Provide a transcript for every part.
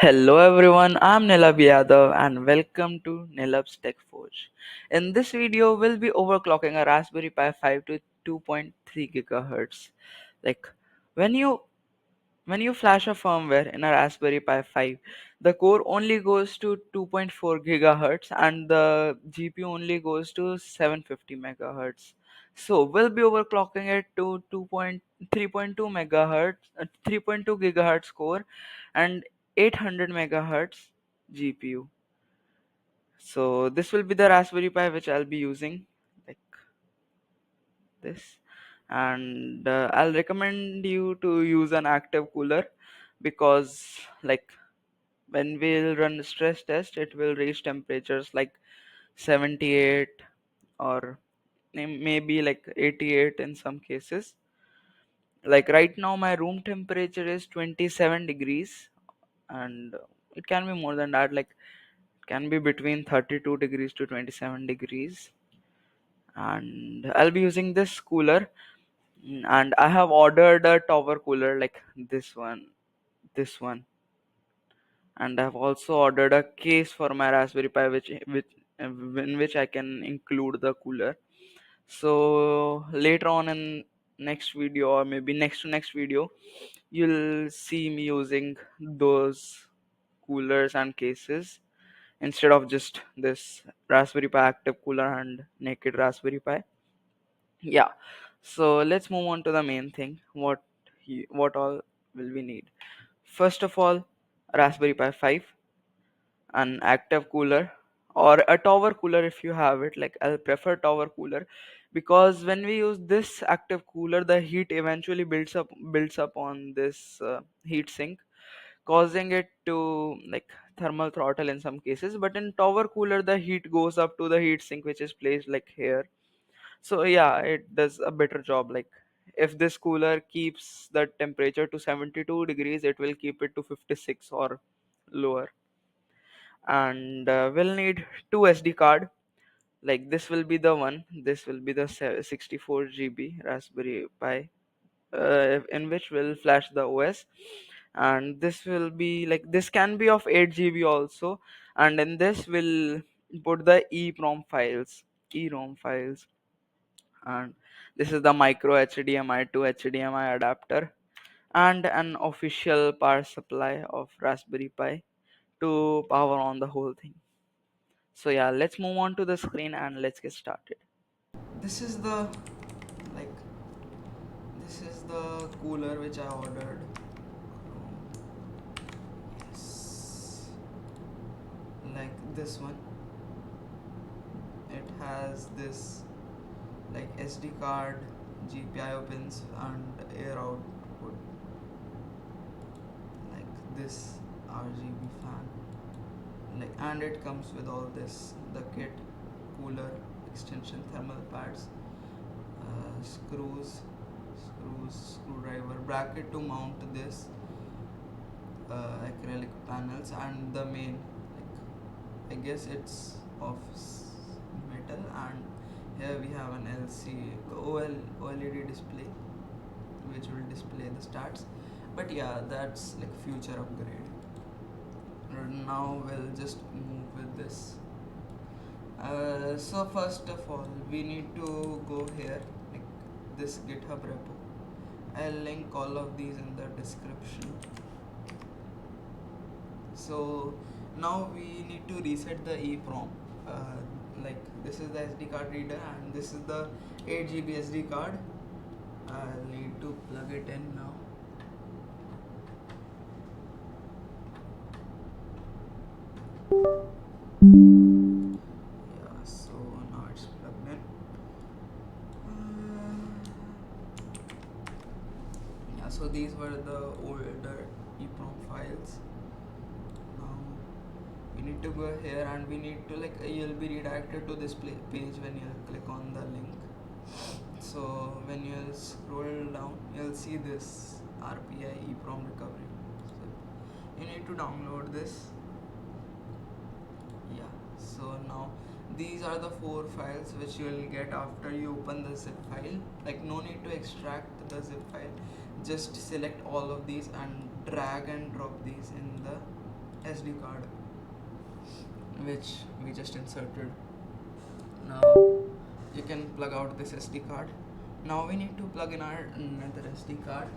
Hello everyone, I'm Nilab Yadav and welcome to Nilab's Tech Forge. In this video, we'll be overclocking a Raspberry Pi 5 to 2.3 gigahertz. Like when you when you flash a firmware in a Raspberry Pi 5, the core only goes to 2.4 gigahertz and the GPU only goes to 750 megahertz. So we'll be overclocking it to 2.3.2 megahertz, 3.2 gigahertz core and 800 megahertz GPU. So this will be the Raspberry Pi which I'll be using, like this. And I'll recommend you to use an active cooler because like when we'll run stress test it will reach temperatures like 78 or maybe like 88 in some cases. Like right now my room temperature is 27 degrees and it can be more than that, like it can be between 32 degrees to 27 degrees. And I'll be using this cooler. And I have ordered a tower cooler like this one, and I've also ordered a case for my Raspberry Pi in which I can include the cooler. So later on in next video or maybe next to next video, you'll see me using those coolers and cases instead of just this Raspberry Pi active cooler and naked Raspberry Pi. Yeah. So let's move on to the main thing. What all will we need? First of all, Raspberry Pi 5, an active cooler, or a tower cooler if you have it. Like I'll prefer tower cooler because when we use this active cooler, the heat eventually builds up on this heat sink, causing it to like thermal throttle in some cases. But in tower cooler, the heat goes up to the heat sink which is placed like here. So yeah, it does a better job. Like if this cooler keeps the temperature to 72 degrees, it will keep it to 56 or lower. And we'll need two SD card. Like this will be the one. This will be the 64 GB Raspberry Pi, in which we'll flash the OS. And this will be like this can be of 8 GB also. And in this we'll put the EROM files. And this is the micro HDMI to HDMI adapter and an official power supply of Raspberry Pi to power on the whole thing. So yeah, let's move on to the screen and let's get started. This is the like this is the cooler which I ordered. Yes, like this one. It has this like SD card, GPIO pins, and air output like this RGB fan. Like and it comes with all this the kit, cooler, extension, thermal pads, screwdriver, bracket to mount this, acrylic panels, and the main, like I guess it's of metal. And here we have an OLED display which will display the stats. But yeah, that's like future upgrade. Now we'll just move with this. So first of all, we need to go here, like this GitHub repo. I'll link all of these in the description. So now we need to reset the EEPROM. Like this is the SD card reader and this is the 8 GB SD card. I'll need to plug it in now. Yeah, so now it's plugged in. Yeah, so these were the older EEPROM files. Now we need to go here and we need to like you'll be redirected to this page when you click on the link. So when you scroll down, you'll see this RPI EEPROM recovery. So you need to download this. Yeah, so now these are the 4 files which you will get after you open the zip file. Like no need to extract the zip file, just select all of these and drag and drop these in the SD card which we just inserted. Now you can plug out this SD card. Now we need to plug in our another SD card.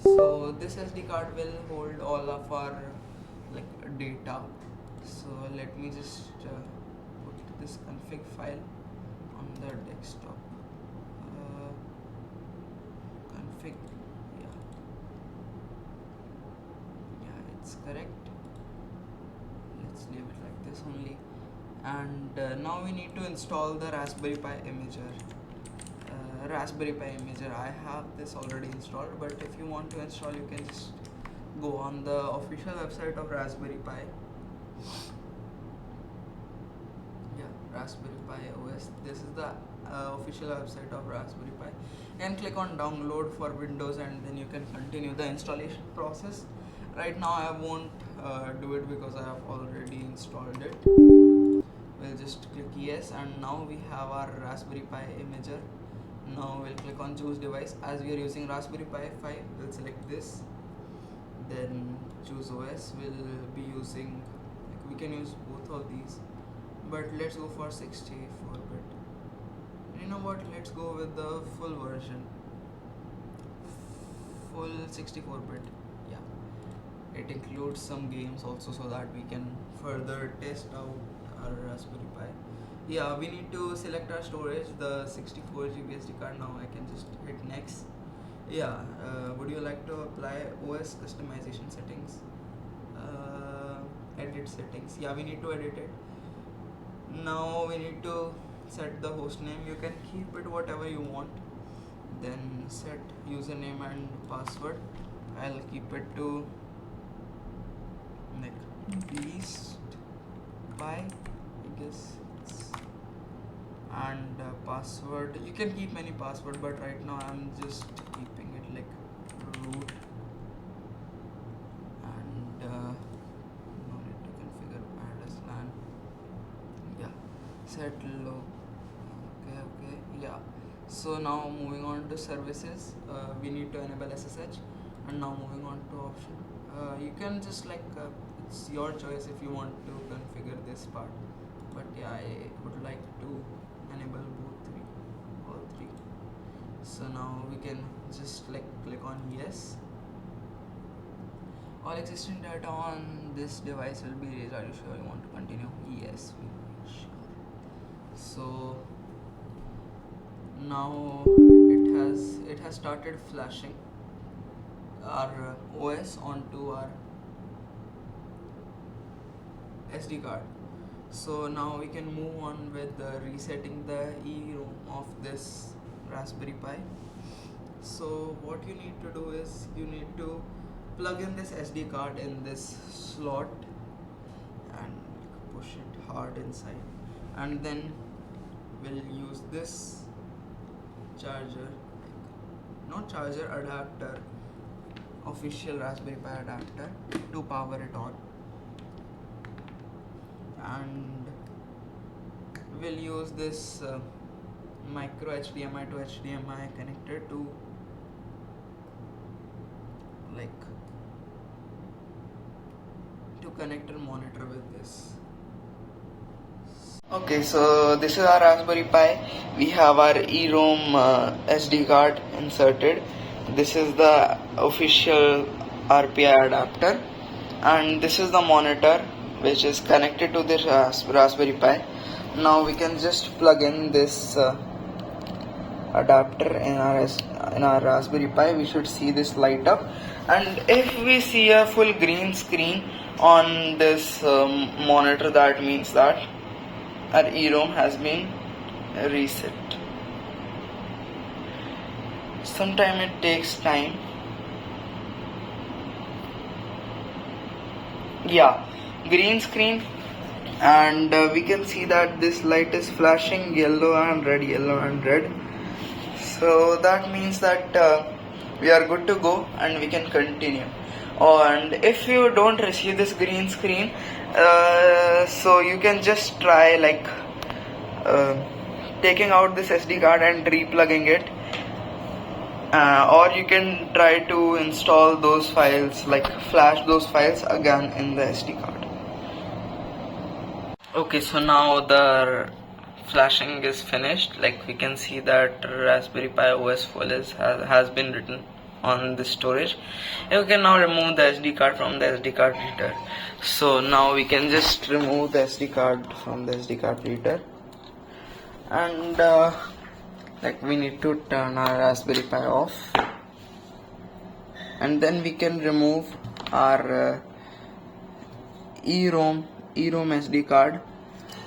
So this SD card will hold all of our data. So let me just put this config file on the desktop. Config, yeah, it's correct. Let's leave it like this only. And now we need to install the Raspberry Pi imager. I have this already installed, but if you want to install, you can just go on the official website of Raspberry Pi. Yeah, Raspberry Pi OS. This is the official website of Raspberry Pi, and click on download for Windows, and then you can continue the installation process. Right now I won't do it because I have already installed it. We'll just click yes, and now we have our Raspberry Pi imager. Now we'll click on choose device. As we are using Raspberry Pi 5, we'll select this, then choose OS. We'll be using, we can use both of these, but let's go for 64-bit. You know what, let's go with the full version, full 64-bit. Yeah, it includes some games also, so that we can further test out our Raspberry Pi. Yeah, we need to select our storage, the 64 GB SD card. Now I can just hit next. Yeah, would you like to apply OS customization settings? Edit settings. Yeah, we need to edit it. Now we need to set the host name. You can keep it whatever you want. Then set username and password. I'll keep it to beast pi, I guess. And password, you can keep any password, but right now I'm just keeping it like root. And no need to configure add as LAN. Yeah, set low. Okay, yeah. So now moving on to services, we need to enable SSH. And now moving on to option, you can just it's your choice if you want to configure this part, but yeah, I would like to enable all three. So now we can just click on yes. All existing data on this device will be erased. Are you sure you want to continue? Yes, we are sure. So now it has started flashing our OS onto our SD card. So now we can move on with resetting the EEROM of this Raspberry Pi. So what you need to do is you need to plug in this SD card in this slot and push it hard inside, and then we'll use this adapter, official Raspberry Pi adapter, to power it on. And we'll use this micro HDMI to HDMI connector to connect a monitor with this. Okay, so this is our Raspberry Pi. We have our EEROM SD card inserted. This is the official RPI adapter, and this is the monitor which is connected to this Raspberry Pi. Now we can just plug in this adapter in our Raspberry Pi. We should see this light up, and if we see a full green screen on this monitor, that means that our EEROM has been reset. Sometime it takes time. Yeah, green screen, and we can see that this light is flashing yellow and red, so that means that we are good to go and we can continue. And if you don't receive this green screen, so you can just try taking out this SD card and replugging it, or you can try to install those files, like flash those files again in the SD card. Okay, so now the flashing is finished. Like we can see that Raspberry Pi OS full has been written on this storage. You can now remove the SD card from the SD card reader. So now we can just remove the SD card from the SD card reader, and like we need to turn our Raspberry Pi off, and then we can remove our EROM SD card,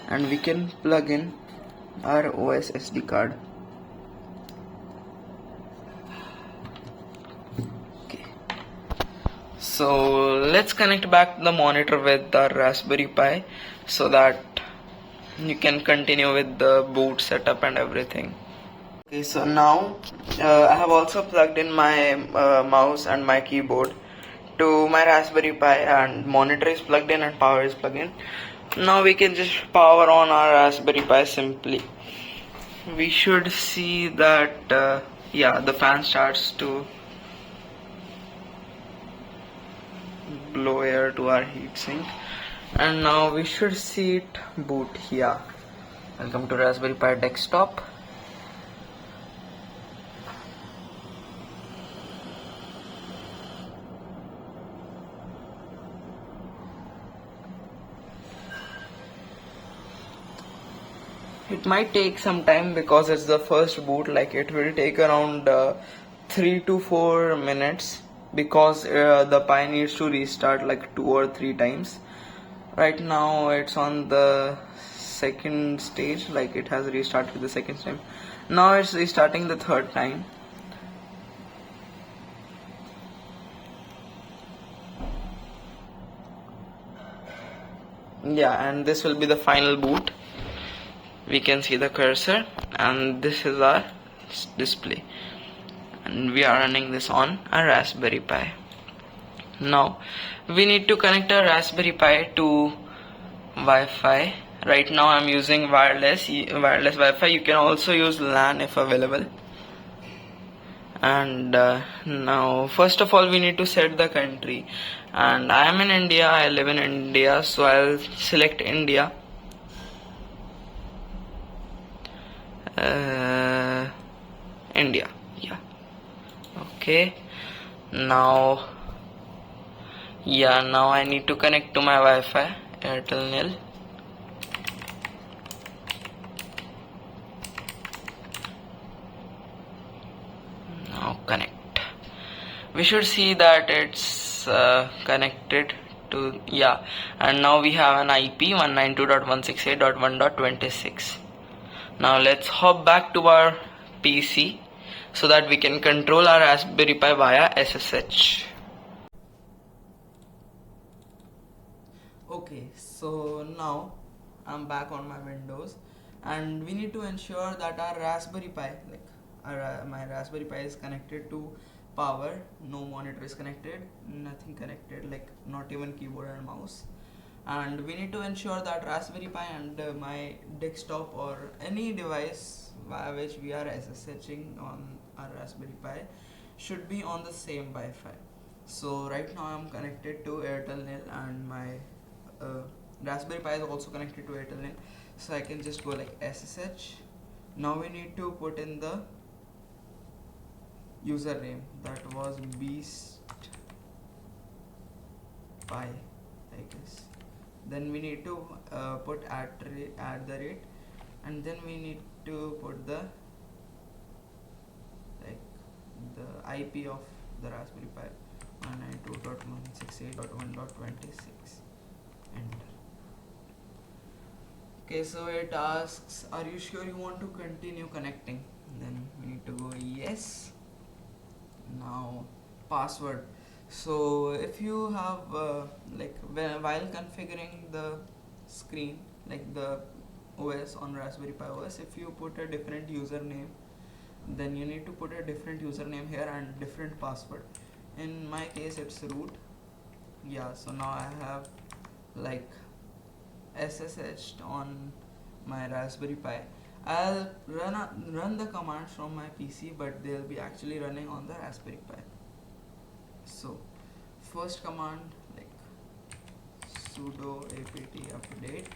and we can plug in our OS SD card. Okay, so let's connect back the monitor with the Raspberry Pi so that you can continue with the boot setup and everything. Okay, so now I have also plugged in my mouse and my keyboard to my Raspberry Pi, and monitor is plugged in and power is plugged in. Now we can just power on our Raspberry Pi simply. We should see that yeah, the fan starts to blow air to our heatsink, and now we should see it boot here. Welcome to Raspberry Pi desktop. It might take some time because it's the first boot. Like it will take around 3 to 4 minutes because the Pi needs to restart like 2 or 3 times. Right now it's on the second stage, like it has restarted the second time. Now it's restarting the third time. Yeah, and this will be the final boot. We can see the cursor, and this is our display, and we are running this on a Raspberry Pi. Now we need to connect our Raspberry Pi to Wi-Fi. Right now I'm using wireless Wi-Fi. You can also use LAN if available. And now first of all we need to set the country, and I am in India. I live in India, so I'll select India. India, yeah. Okay, now I need to connect to my Wi-Fi, Airtel Nil. Now connect. We should see that it's connected to, yeah, and now we have an IP 192.168.1.26. Now let's hop back to our PC so that we can control our Raspberry Pi via SSH. Okay, so now I'm back on my Windows, and we need to ensure that our Raspberry Pi, like my Raspberry Pi is connected to power. No monitor is connected, nothing connected, like not even keyboard and mouse. And we need to ensure that Raspberry Pi and my desktop or any device via which we are SSHing on our Raspberry Pi should be on the same Wi-Fi. So right now I'm connected to Airtel Nil, and my Raspberry Pi is also connected to Airtel Nil, so I can just go like SSH. Now we need to put in the username, that was Beast Pi, I guess. Then we need to put at the rate, and then we need to put the IP of the Raspberry Pi 192.168.1.26. Enter. Okay, so it asks, are you sure you want to continue connecting? Then we need to go yes. Now password. So if you have while configuring the screen, like the OS on Raspberry Pi OS, if you put a different username, then you need to put a different username here and different password. In my case it's root. Yeah, so now I have like SSH'd on my Raspberry Pi, I'll run the commands from my PC, but they'll be actually running on the Raspberry Pi. So first command, like sudo apt update.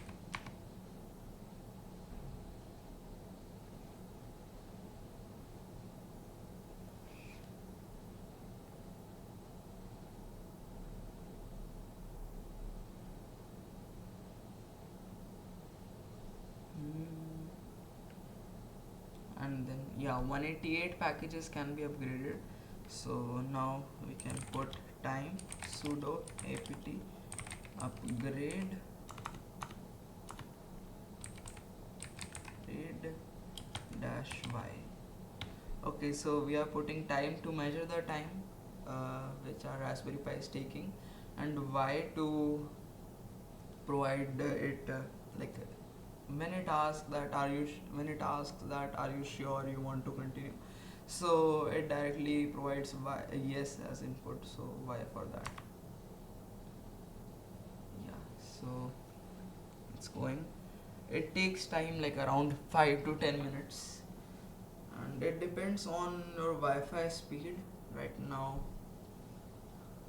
And then yeah, 188 packages can be upgraded. So now we can put time sudo apt upgrade dash y. Okay, so we are putting time to measure the time which our Raspberry Pi is taking, and y to provide it like when it asks that are you sure you want to continue, so it directly provides y, yes as input, so y for that. Yeah, so it's going. It takes time like around 5 to 10 minutes, and it depends on your Wi-Fi speed. Right now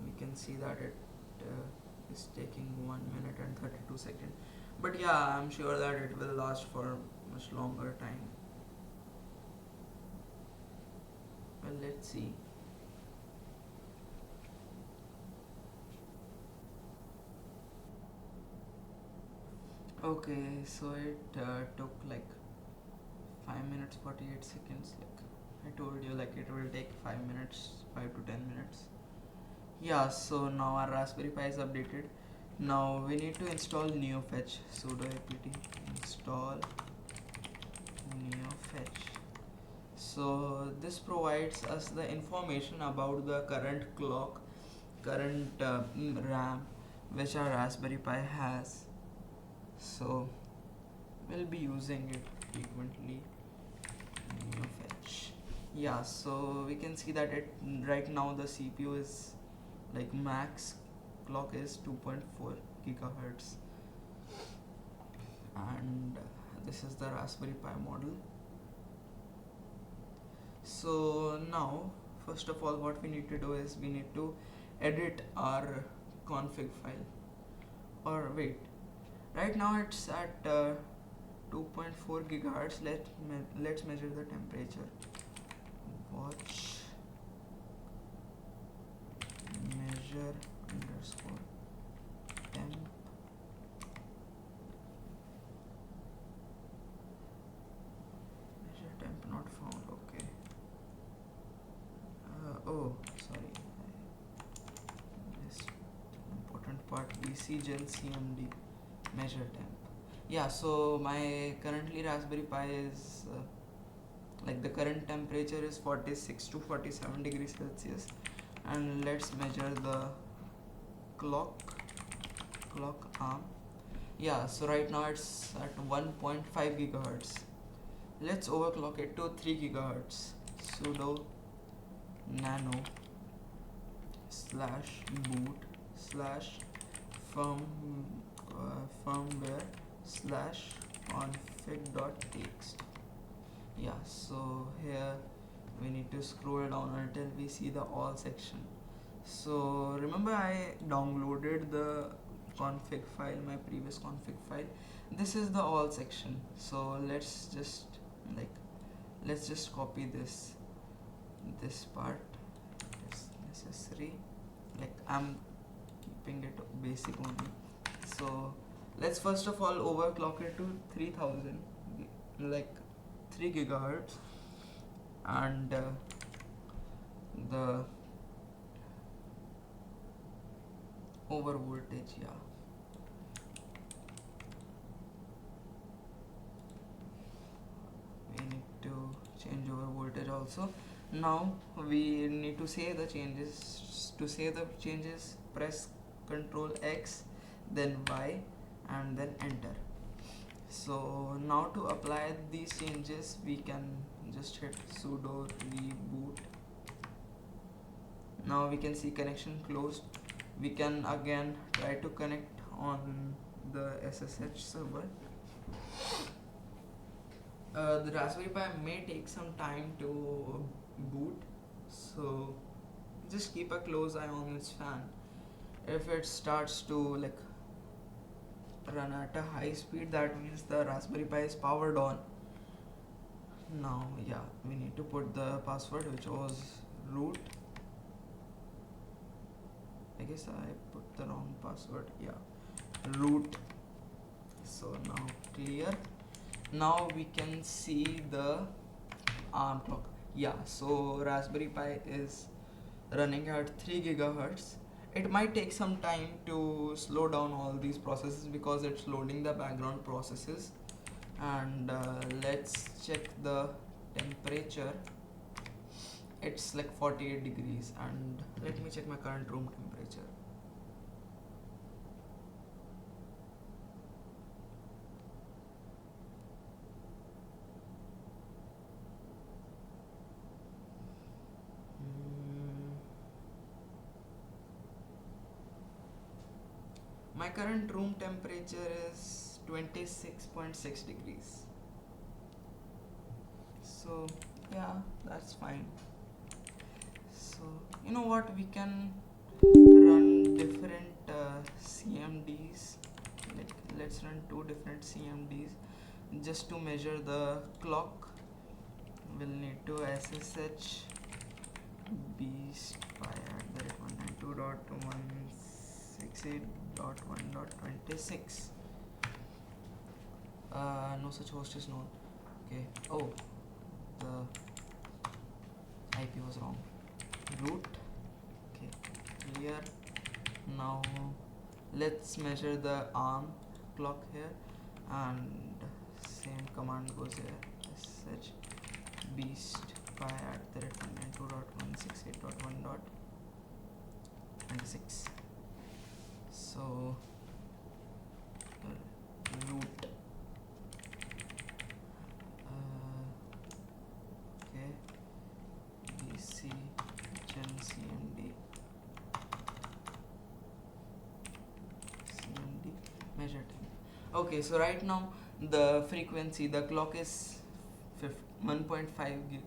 we can see that it is taking 1 minute and 32 seconds, but yeah, I'm sure that it will last for much longer time. Well, let's see. Okay, so it took like 5 minutes 48 seconds. Like I told you, like it will take 5 minutes, 5 to 10 minutes. Yeah, so now our Raspberry Pi is updated. Now we need to install NeoFetch. Sudo apt install NeoFetch. So this provides us the information about the current clock, current RAM which our Raspberry Pi has. So we'll be using it frequently. NeoFetch. Yeah, so we can see that it right now the CPU is like max clock is 2.4 gigahertz, and this is the Raspberry Pi model. So now first of all what we need to do is we need to edit our config file, or wait, right now it's at 2.4 gigahertz. Let's measure the temperature. Watch measure underscore temp. Measure temp not found. Okay. Oh, sorry. This important part. VCGen CMD measure temp. Yeah. So my currently Raspberry Pi is like the current temperature is 46 to 47 degrees Celsius, and let's measure the clock arm. Yeah, so right now it's at 1.5 gigahertz. Let's overclock it to 3 gigahertz. Sudo nano slash boot slash firmware slash config.txt. Yeah, so here we need to scroll down until we see the all section. So remember I downloaded the config file, my previous config file. This is the all section. So let's just copy this part. It's necessary. Like I'm keeping it basic only. So let's first of all overclock it to 3000, like 3 gigahertz, and the over voltage, yeah, we need to change over voltage also. Now we need to save the changes. To save the changes, press Ctrl X, then Y, and then enter. So now to apply these changes we can just hit sudo reboot. Now we can see connection closed. We can again try to connect on the SSH server. The Raspberry Pi may take some time to boot, so just keep a close eye on its fan. If it starts to like run at a high speed, that means the Raspberry Pi is powered on. Now, yeah, we need to put the password, which was root. I guess I put the wrong password. Yeah, root. So now clear. Now we can see the ARM clock. Yeah, so Raspberry Pi is running at 3 gigahertz. It might take some time to slow down all these processes because it's loading the background processes. And let's check the temperature. It's like 48 degrees, and let me check my current room temperature. My current room temperature is 26.6 degrees. So yeah, that's fine. So you know what, we can run different CMDs. Let's run two different CMDs just to measure the clock. We'll need to SSH beast.192.168.1.26. No such host is known. Okay. Oh, the IP was wrong. Root. Okay, clear. Now let's measure the ARM clock here, and same command goes here. Sh beast pi @192.168.1.26. So root. Okay, bc gen cmd measure time. Okay, so right now the frequency, the clock is 1.5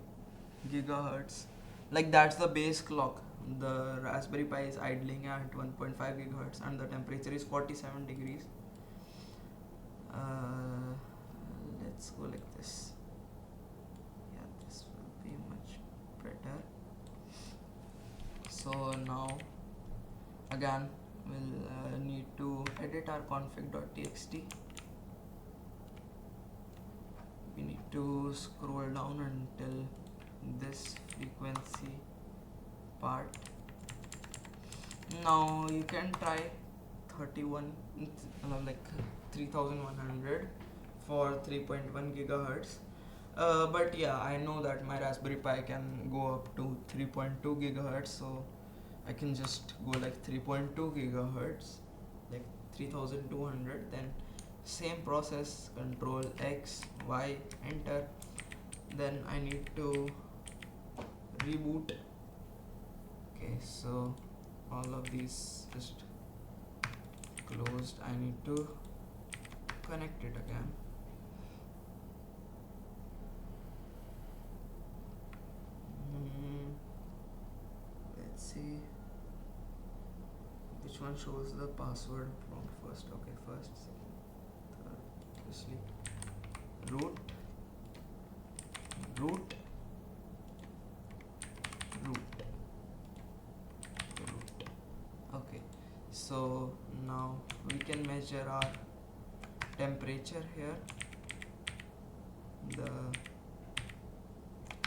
gigahertz. Like that's the base clock. The Raspberry Pi is idling at 1.5 gigahertz and the temperature is 47 degrees. Let's go like this. Yeah, this will be much better. So now again we'll need to edit our config.txt. We need to scroll down until this frequency part. Now you can try 31 like 3100 for 3.1 gigahertz. But yeah, I know that my Raspberry Pi can go up to 3.2 gigahertz, so I can just go like 3.2 gigahertz, like 3200. Then same process, control X, Y, enter. Then I need to reboot. Okay, so all of these just closed. I need to connect it again. Let's see which one shows the password prompt first. Okay, first, second, third, obviously root, root, root, root. Okay, so now we can measure our temperature here, the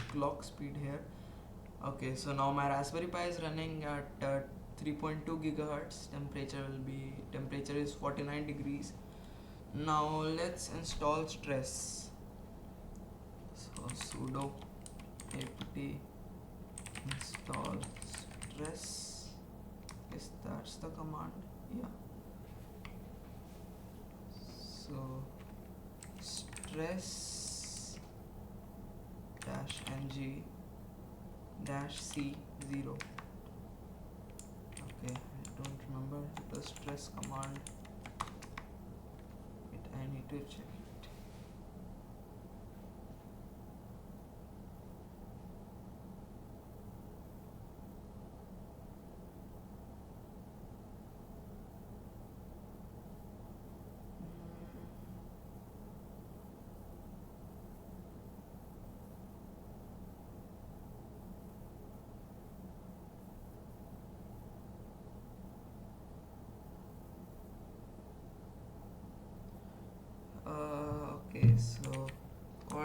clock speed here. Okay, so now my Raspberry Pi is running at 3.2 gigahertz. Temperature is 49 degrees. Now let's install stress. So sudo apt install stress. Yes, that's the command. Yeah. So stress -ng -c0. Okay, I don't remember the stress command. I need to check it.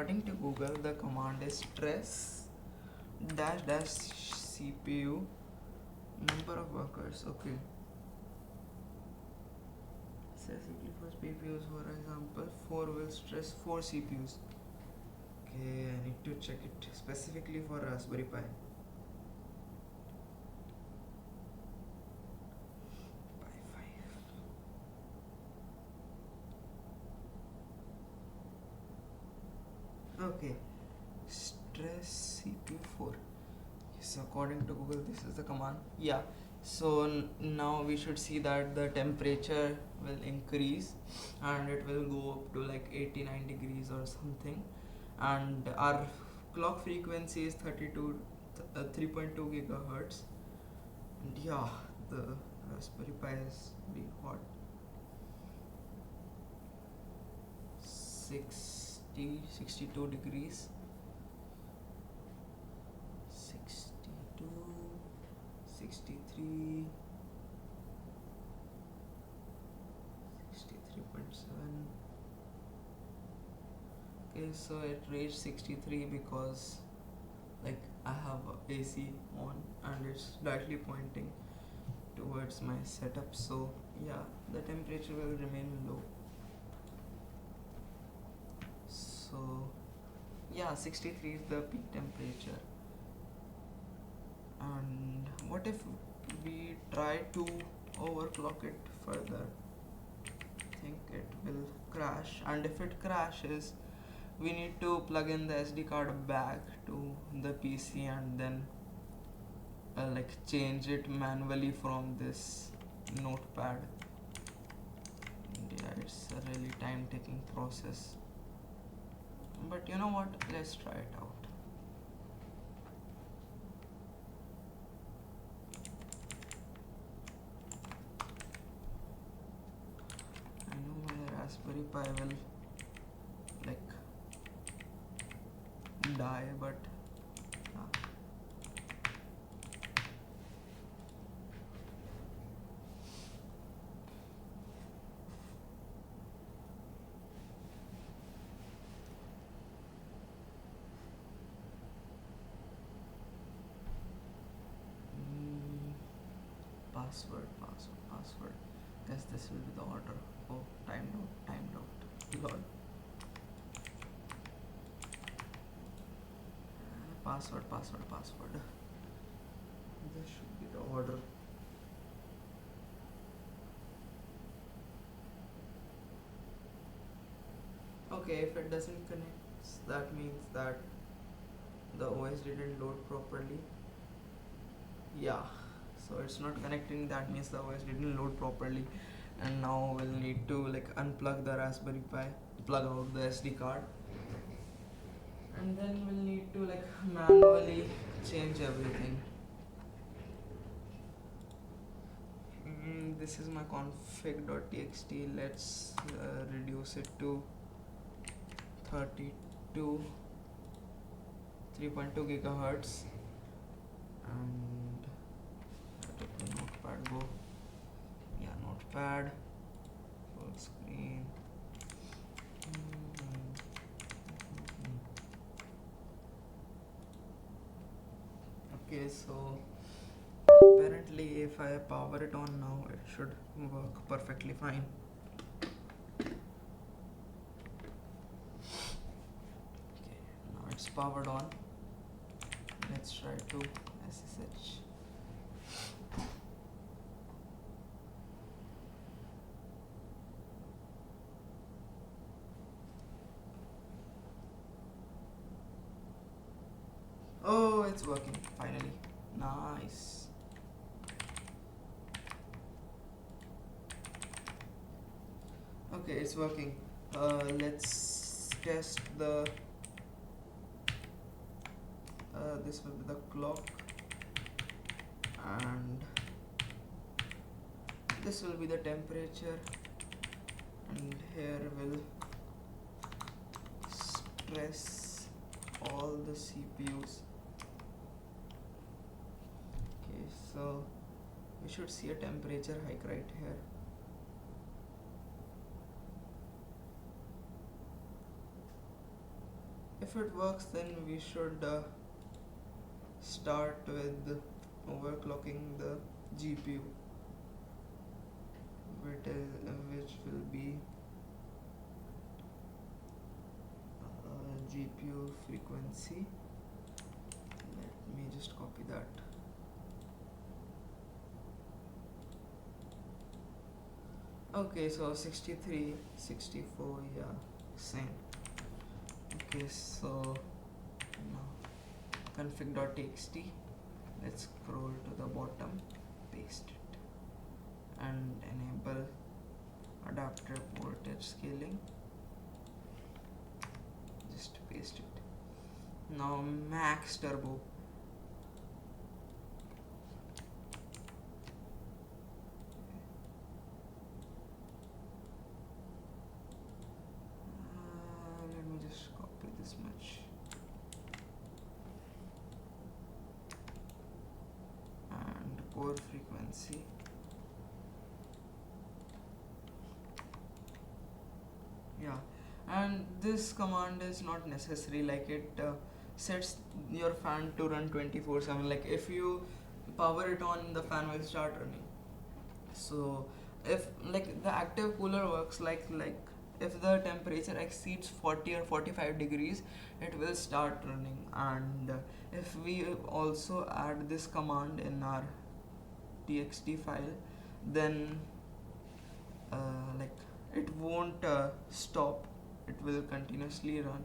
according to Google, the command is stress dash dash CPU number of workers. Okay. Specifically for CPUs, for example, 4 will stress 4 CPUs. Okay, I need to check it specifically for Raspberry Pi. Pi 5. Okay, stress CPU 4. So according to Google, this is the command. Yeah. So now we should see that the temperature will increase and it will go up to like 89 degrees or something, and our clock frequency is 3.2 gigahertz. And yeah, the Raspberry Pi is being hot. 62 degrees. 62, 63, 63.7. Okay, so it reached 63 because like I have AC on and it's directly pointing towards my setup, so yeah, the temperature will remain low. So yeah, 63 is the peak temperature. And what if we try to overclock it further? I think it will crash, and if it crashes, we need to plug in the SD card back to the PC and then like change it manually from this notepad. And yeah, it's a really time taking process, but you know what, let's try it out. I know my Raspberry Pi will like die, but password. Guess this will be the order. Oh, timed out. Lol. Password. This should be the order. Okay, if it doesn't connect, that means that the OS didn't load properly. Yeah, so it's not connecting, that means the OS didn't load properly, and now we'll need to like unplug the Raspberry Pi, plug out the SD card, and then we'll need to like manually change everything. This is my config.txt. Let's reduce it to 32 3.2 gigahertz, and let the notepad go. Yeah, notepad full screen. Okay, so apparently if I power it on now, it should work perfectly fine. Okay, now it's powered on. Let's try to SSH. Oh, it's working finally. Nice. Okay, it's working. Let's test the this will be the clock, and this will be the temperature, and here will stress all the CPUs. Okay, so we should see a temperature hike right here. If it works, then we should start with overclocking the GPU, which will be GPU frequency. Let me just copy that. Okay, so 63, 64, yeah, same. Okay, so now config.txt, let's scroll to the bottom, paste it, and enable adaptive voltage scaling. Just paste it. Now max turbo. Let me just copy this much. And core frequency. Yeah, and this command is not necessary, like it sets your fan to run 24/7. Like if you power it on, the fan will start running. So if like the active cooler works like if the temperature exceeds 40 or 45 degrees, it will start running. And if we also add this command in our txt file, then like it won't stop, it will continuously run.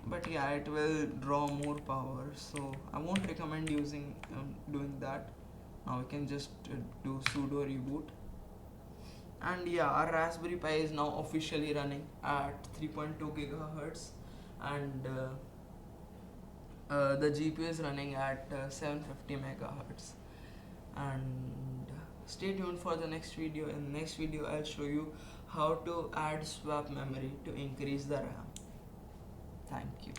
But yeah, it will draw more power, so I won't recommend using doing that. Now we can just do sudo reboot. And yeah, our Raspberry Pi is now officially running at 3.2 gigahertz, and the GPU is running at 750 megahertz. And stay tuned for the next video. In the next video, I'll show you how to add swap memory to increase the RAM. Thank you.